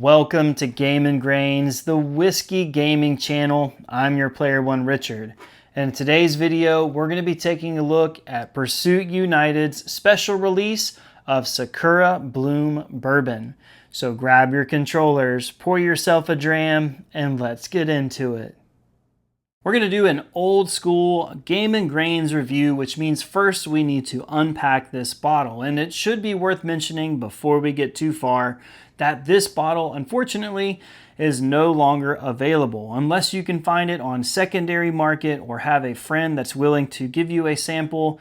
Welcome to Game and Grains, the whiskey gaming channel. I'm your player one, Richard. And in today's video, we're going to be taking a look at Pursuit United's special release of Sakura Bloom Bourbon. So grab your controllers, pour yourself a dram, and let's get into it. We're going to do an old school Game and Grains review, which means first we need to unpack this bottle. And it should be worth mentioning before we get too far that this bottle, unfortunately, is no longer available unless you can find it on secondary market or have a friend that's willing to give you a sample.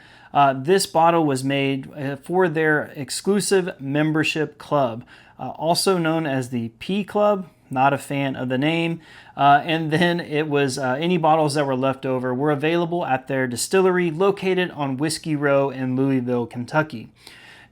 This bottle was made for their exclusive membership club, also known as the P Club. Not a fan of the name. And then it was any bottles that were left over were available at their distillery located on Whiskey Row in Louisville, Kentucky.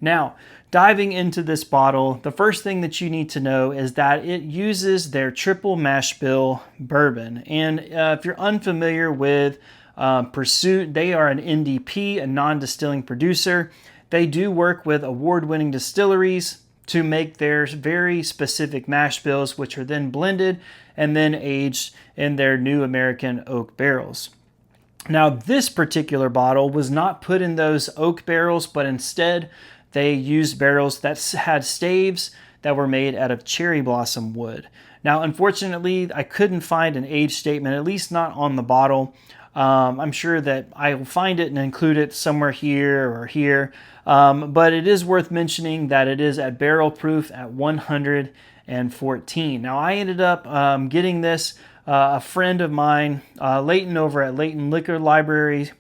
Now, diving into this bottle, the first thing that you need to know is that it uses their triple mash bill bourbon. And if you're unfamiliar with Pursuit, they are an NDP, a non-distilling producer. They do work with award-winning distilleries to make their very specific mash bills, which are then blended and then aged in their new American oak barrels. Now, this particular bottle was not put in those oak barrels, but instead they used barrels that had staves that were made out of cherry blossom wood. Now, unfortunately, I couldn't find an age statement, at least not on the bottle. I'm sure that I will find it and include it somewhere here or here. But it is worth mentioning that it is at barrel proof at 114. Now, I ended up getting this. A friend of mine, Layton over at Layton Liquor Library,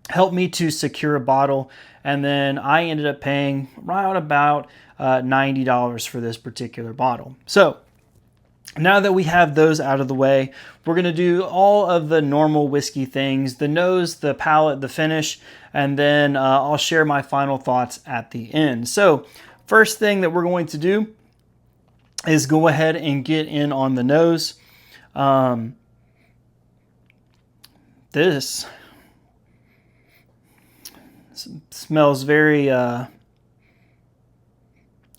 helped me to secure a bottle. And then I ended up paying around about $90 for this particular bottle. So now that we have those out of the way, we're going to do all of the normal whiskey things, the nose, the palate, the finish, and then I'll share my final thoughts at the end. So first thing that we're going to do is go ahead and get in on the nose. This smells very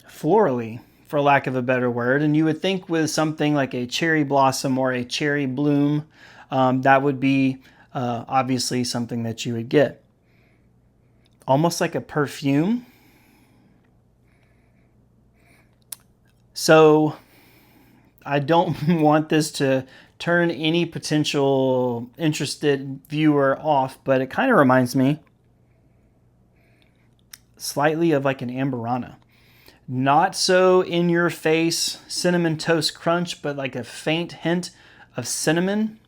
florally, for lack of a better word. And you would think with something like a cherry blossom or a cherry bloom, that would be obviously something that you would get. Almost like a perfume. So I don't want this to turn any potential interested viewer off, but it kind of reminds me slightly of like an Amberana. Not so in your face cinnamon toast crunch, but like a faint hint of cinnamon.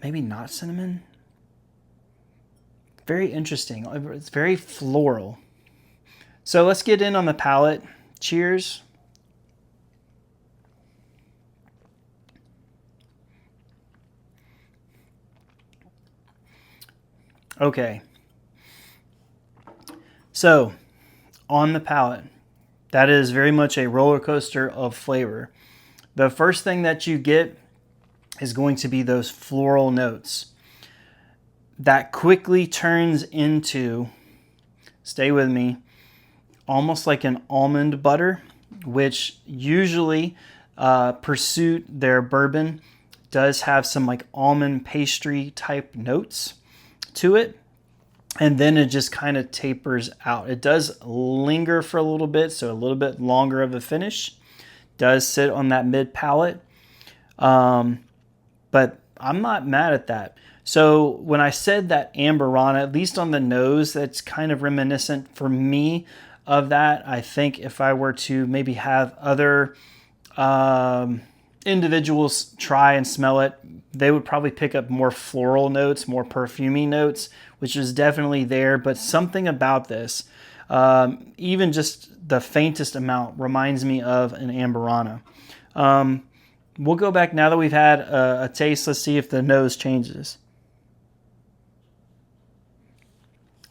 Maybe not cinnamon. Very interesting. It's very floral. So let's get in on the palate. Cheers. Okay. So, on the palate, that is very much a roller coaster of flavor. The first thing that you get is going to be those floral notes. That quickly turns into, stay with me, almost like an almond butter, which usually Pursuit, their bourbon, does have some like almond pastry type notes to it. And then it just kind of tapers out. It does linger for a little bit, so a little bit longer of a finish. Does sit on that mid palate. But I'm not mad at that. So when I said that Amberana, at least on the nose, that's kind of reminiscent for me of that. I think if I were to maybe have other individuals try and smell it, they would probably pick up more floral notes, more perfumey notes, which is definitely there. But something about this, even just the faintest amount, reminds me of an Amberana. We'll go back now that we've had a taste. Let's see if the nose changes.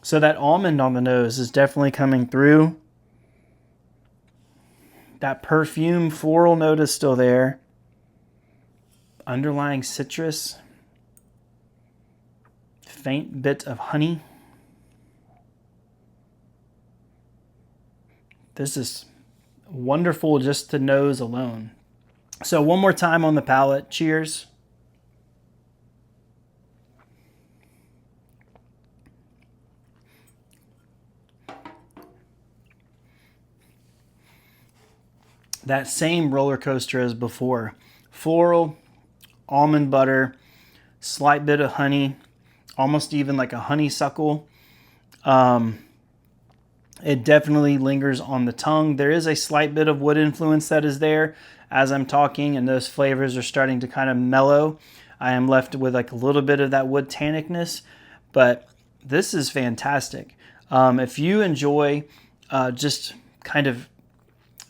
So that almond on the nose is definitely coming through. That perfume floral note is still there. Underlying citrus. Faint bit of honey. This is wonderful just to nose alone. So one more time on the palate. Cheers. That same roller coaster as before. Floral, almond butter, slight bit of honey, almost even like a honeysuckle. It definitely lingers on the tongue. There is a slight bit of wood influence that is there as I'm talking, and those flavors are starting to kind of mellow. I am left with like a little bit of that wood tannicness, but this is fantastic. If you enjoy just kind of,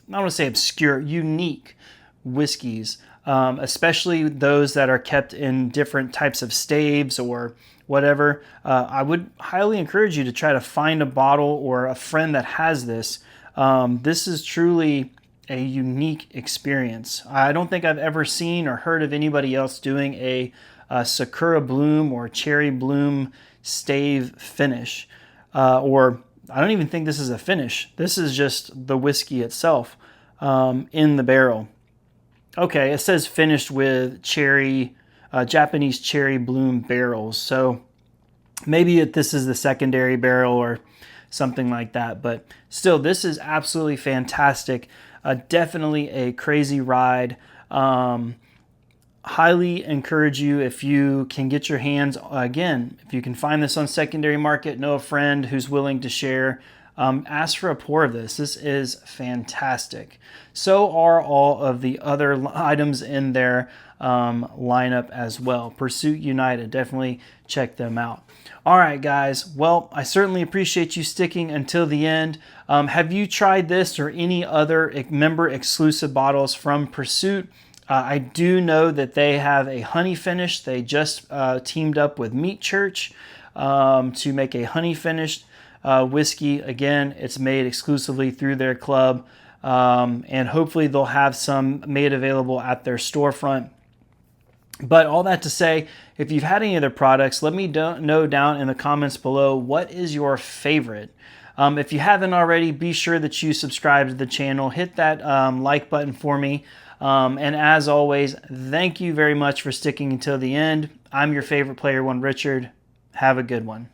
I don't want to say obscure, unique whiskeys, especially those that are kept in different types of staves or whatever, I would highly encourage you to try to find a bottle or a friend that has this. This is truly a unique experience. I don't think I've ever seen or heard of anybody else doing a Sakura Bloom or Cherry Bloom stave finish, or I don't even think this is a finish. This is just the whiskey itself in the barrel. Okay, it says finished with cherry, Japanese cherry bloom barrels. So maybe this is the secondary barrel or something like that. But still, this is absolutely fantastic. Definitely a crazy ride. Highly encourage you, if you can get your hands, again, if you can find this on secondary market, know a friend who's willing to share, ask for a pour of this. This is fantastic. So are all of the other items in their lineup as well. Pursuit United, definitely check them out. All right, guys. Well, I certainly appreciate you sticking until the end. Have you tried this or any other member exclusive bottles from Pursuit? I do know that they have a honey finish. They just teamed up with Meat Church to make a honey finished whiskey. Again, it's made exclusively through their club, and hopefully they'll have some made available at their storefront. But all that to say, if you've had any of their products, let me know down in the comments below, what is your favorite? If you haven't already, be sure that you subscribe to the channel. Hit that like button for me. And as always, thank you very much for sticking until the end. I'm your favorite player one, Richard. Have a good one.